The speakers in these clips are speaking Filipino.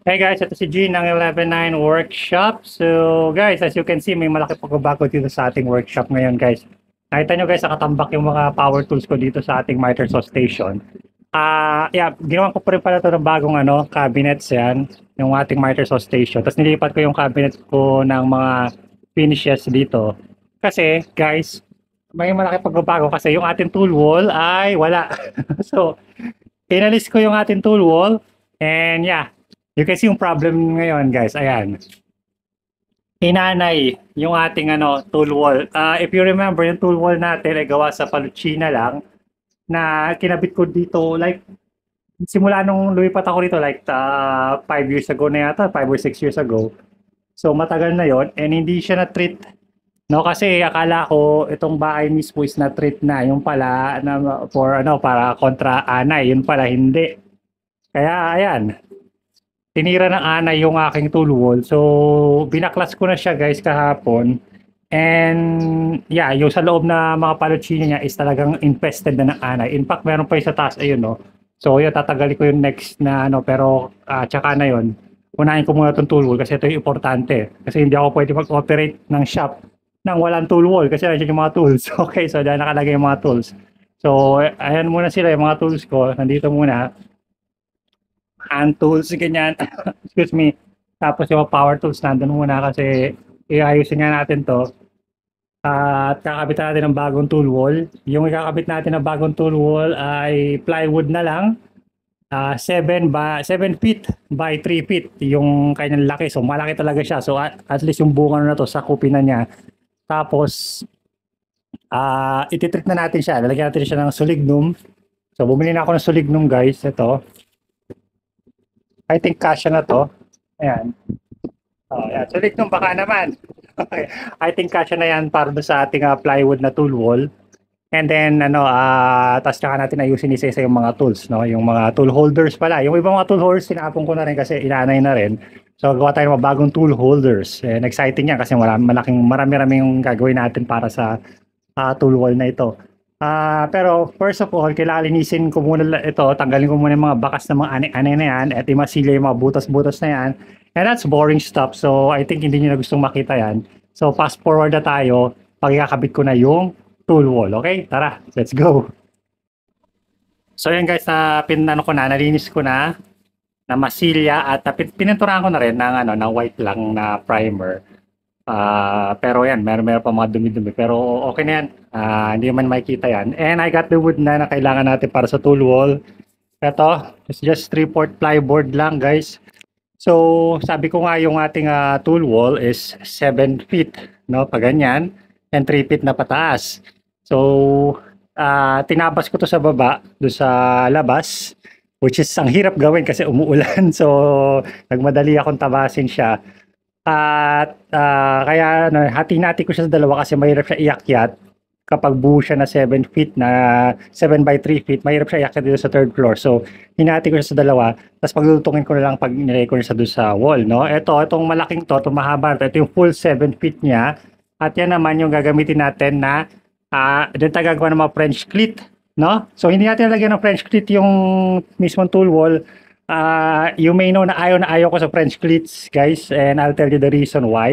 Hey guys, ito si Gene ng 11.9 Workshop. So guys, as you can see, may malaki pagbabago dito sa ating workshop ngayon guys. Nakita nyo guys, nakatambak yung mga power tools ko dito sa ating miter saw station. Yeah, ginawa ko pa rin pala ito ng bagong cabinets yan, yung ating miter saw station. Tapos nilipat ko yung cabinet ko ng mga finishes dito. Kasi guys, may malaki pagbabago kasi yung ating tool wall ay wala. So, inalis ko yung ating tool wall and yeah, you can see yung problem ngayon guys, ayan. Inanay yung ating tool wall. If you remember, yung tool wall natin ay gawa sa palutsina lang na kinabit ko dito like simula nung lumipat ako dito like 5 years ago na yata, 5 or 6 years ago. So matagal na yon and hindi siya na-treat. No, kasi akala ko itong bahay mismo is na-treat na. Yung pala na for para kontra anay, yun pala hindi. Kaya ayan, tinira ng anay yung aking tool wall. So, binaklas ko na siya guys kahapon. And yeah, yung sa loob na mga palutsina niya is talagang infested na ng anay. In fact, meron pa yung sa taas, ayun no. So, yun, tatagali ko yung next na pero tsaka na yun. Unahin ko muna itong tool wall kasi ito yung importante. Kasi hindi ako pwede mag-operate ng shop nang walang tool wall kasi nandiyan yung mga tools. Okay, so dahil nakalagay yung mga tools. So, ayan muna sila yung mga tools ko. Nandito muna. Hand tools, ganyan. Excuse me. Tapos yung power tools nandun muna kasi iayusin nga natin to. At kakabit natin ng bagong tool wall. Yung ikakabit natin ng bagong tool wall ay plywood na lang. 7 feet by 3 feet yung kanyang laki. So malaki talaga siya. So at least yung bunga na to sakupin na niya. Tapos ititreat na natin siya. Lalagyan natin siya ng solignum. So bumili na ako ng solignum guys. Ito. I think kasya na to. Ayan. Ayan. Solignum baka naman. Okay. I think kasya na yan para sa ating plywood na tool wall. And then, tapos tsaka natin ayusin isa-isa yung mga tools, no? Yung mga tool holders pala. Yung ibang mga tool holders, tinapon ko na rin kasi inanay na rin. So, gawa tayo ng mga bagong tool holders. And exciting yan kasi marami-rami yung gagawin natin para sa tool wall na ito. Pero first of all, kailangan linisin ko muna ito. Tanggalin ko muna yung mga bakas ng mga ani-ani na yan at imasilya yung mga butas-butas na yan. And that's boring stuff. So, I think hindi nyo na gustong makita yan. So, fast forward na tayo pag ikakabit ko na yung tool wall. Okay? Tara, let's go. So, yan guys, nalinis ko na masilya at pininturahan ko na rin ng white lang na primer. Pero yan, meron pa mga dumi-dumi. Pero okay na yan. Hindi man makikita yan. And I got the wood na kailangan natin para sa tool wall. Ito, it's just 3/4 plyboard lang guys. So, sabi ko nga yung ating tool wall is 7 feet, no? Pag ganyan. And 3 feet na pataas. So, tinabas ko to sa baba, doon sa labas. Which is ang hirap gawin kasi umuulan. So, nagmadali akong tabasin siya. At kaya hati-hati ko siya sa dalawa kasi mahirap siya iakyat. Kapag buo siya na 7 feet na 7 by 3 feet, mahirap siya iakyat dito sa third floor. So, hinati ko siya sa dalawa. Tapos paglutungin ko na lang pag nilagay ko siya doon sa wall. No? Itong malaking to, itong mahaba. Ito yung full 7 feet niya. At yan naman yung gagamitin natin na doon tayo gagawa ng mga French cleat. No? So, hindi natin nalagyan ng French cleat yung mismong tool wall. You may know na ayaw ko sa French cleats, guys, and I'll tell you the reason why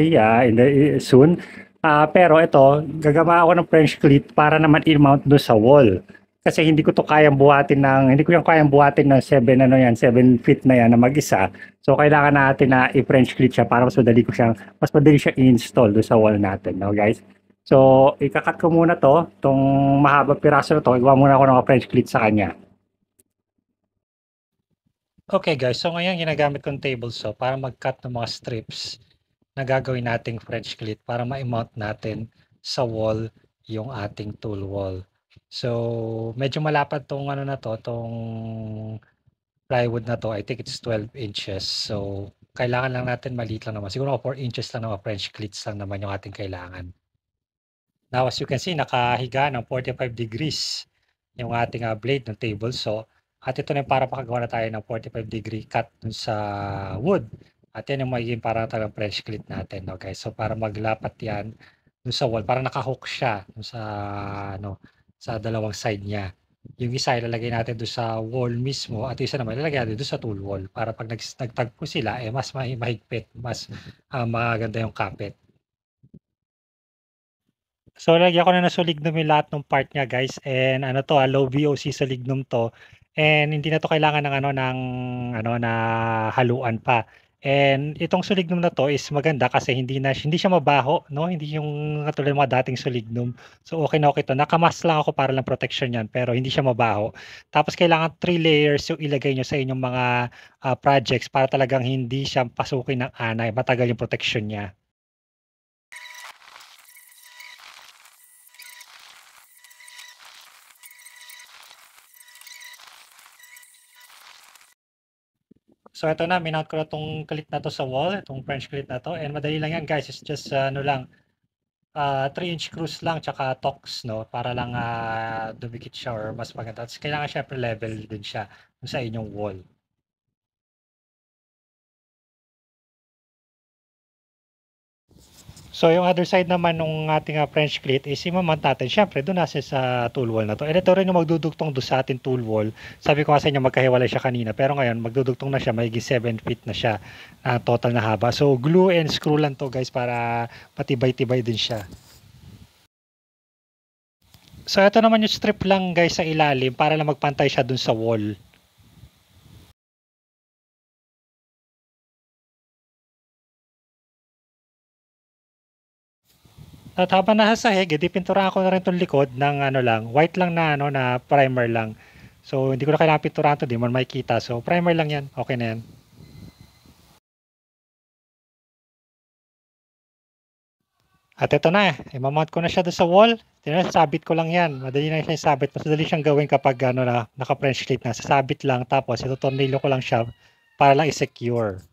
soon. Pero ito, gagawa ako ng French cleat para naman i-mount doon sa wall. Kasi hindi ko kayang buhatin ng 7 feet na yan na mag-isa. So kailangan natin na i-French cleat siya para mas madali siya i-install doon sa wall natin, no, guys. So ikakat ko muna tong mahaba piraso na to, igawa muna ako ng French cleat sa kanya. Okay guys, so ngayon ginagamit kong table saw para mag-cut ng mga strips na gagawin nating French cleat para ma-mount natin sa wall yung ating tool wall. So, medyo malapad tong tong plywood na to. I think it's 12 inches. So, kailangan lang natin maliit lang naman. Siguro 4 inches lang naman, French cleats lang naman yung ating kailangan. Now, as you can see, nakahiga ng 45 degrees yung ating blade ng table saw. At ito na para makagawa na tayo ng 45-degree cut dun sa wood. At yan yung magiging parang talagang French cleat natin. Okay? So para maglapat yan dun sa wall, para nakahook siya dun sa, sa dalawang side niya. Yung isa ilalagay natin doon sa wall mismo at isa naman ilalagay natin doon sa tool wall para pag nagtagpo sila, mas mahigpit, mas maganda yung kapit. So, lagyan ko na ng lignum yung lahat ng part niya guys and ano 'to, low VOC sa lignum 'to and hindi na 'to kailangan ng na haluan pa. And itong lignum na 'to is maganda kasi hindi siya mabaho 'no, hindi yung katulad ng mga dating lignum. So, okey na okey 'to. Naka-mask lang ako para lang protection 'yan pero hindi siya mabaho. Tapos kailangan 3 layers yung ilagay niyo sa inyong mga, projects para talagang hindi siya pasukin ng anay, matagal yung protection niya. So ito na, minount ko na 'tong clip na 'to sa wall, itong French clip na 'to and madali lang 'yan guys, it's just ano lang, 3-inch screws lang tsaka Torx 'no, para lang, dumikit siya or mas maganda. Tapos kailangan siyempre level din siya dun sa inyong wall. So yung other side naman nung ating, French cleat is imamount natin siyempre dun na sa tool wall na 'to. And ito rin yung magdudugtong dun sa ating tool wall. Sabi ko nga sa inyo magkahiwalay siya kanina pero ngayon magdudugtong na siya, mahigit 7 feet na siya, total na haba. So glue and screw lang 'to guys para matibay-tibay din siya. So ito naman yung strip lang guys sa ilalim para lang magpantay siya dun sa wall. At habang nasa sahig, edi pinturahan ko na rin 'tong likod ng ano lang, white lang na na primer lang. So hindi ko na kailangan pinturahan 'to, di mo makikita. So primer lang 'yan, okay na 'yan. At ito na, imamount ko na siya doon sa wall. Tingnan, sabit ko lang 'yan. Madali lang siya isabit. Mas madali siyang gawin kapag naka-French clip na. Sasabit lang tapos itotornilyo ko lang siya para lang i-secure.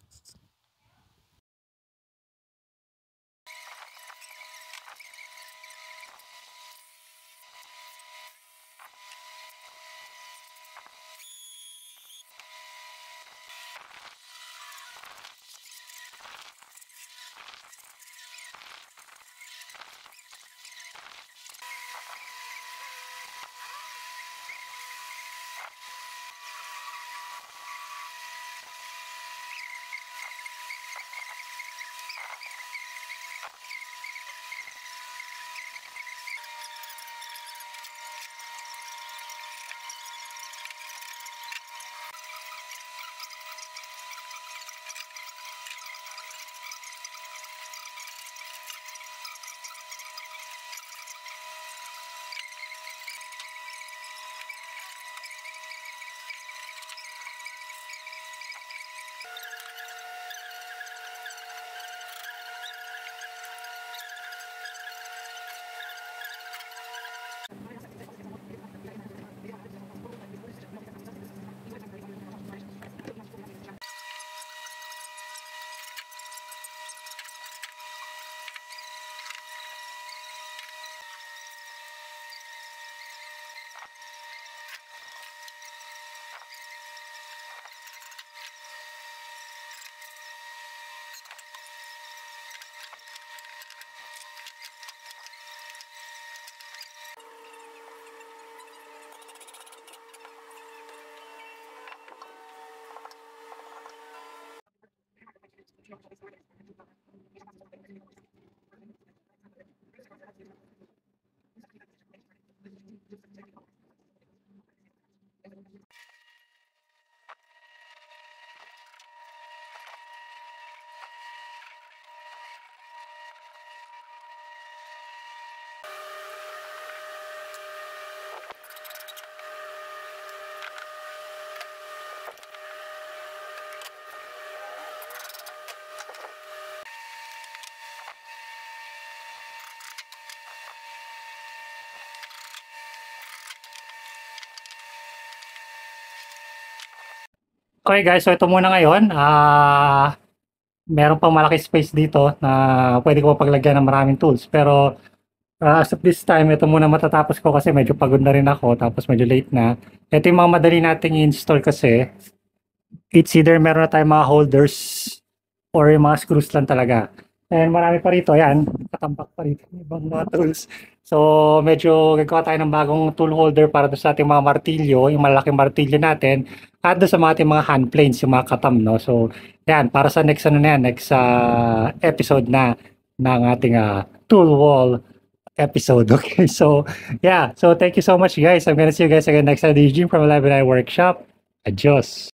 Okay guys, so ito muna ngayon. Meron pang malaki space dito na pwede ko paglagyan ng maraming tools. Pero as of this time, ito muna matatapos ko kasi medyo pagod na rin ako tapos medyo late na. Ito yung mga madali nating i-install kasi it's either meron na tayong mga holders or yung mga screws lang talaga. And marami pa rito, yan, katambak pa rito, yung ibang mga tools. So, medyo gagawa tayo ng bagong tool holder para doon sa ating mga martilyo, yung malaking martilyo natin, at doon sa mga ating mga hand planes, yung mga katam, no? So, yan, para sa next, ano na yan, next episode na ng ating tool wall episode. Okay, so, yeah. So, thank you so much, guys. I'm gonna see you guys again next time. This is Jim from Live and I Workshop. Adios.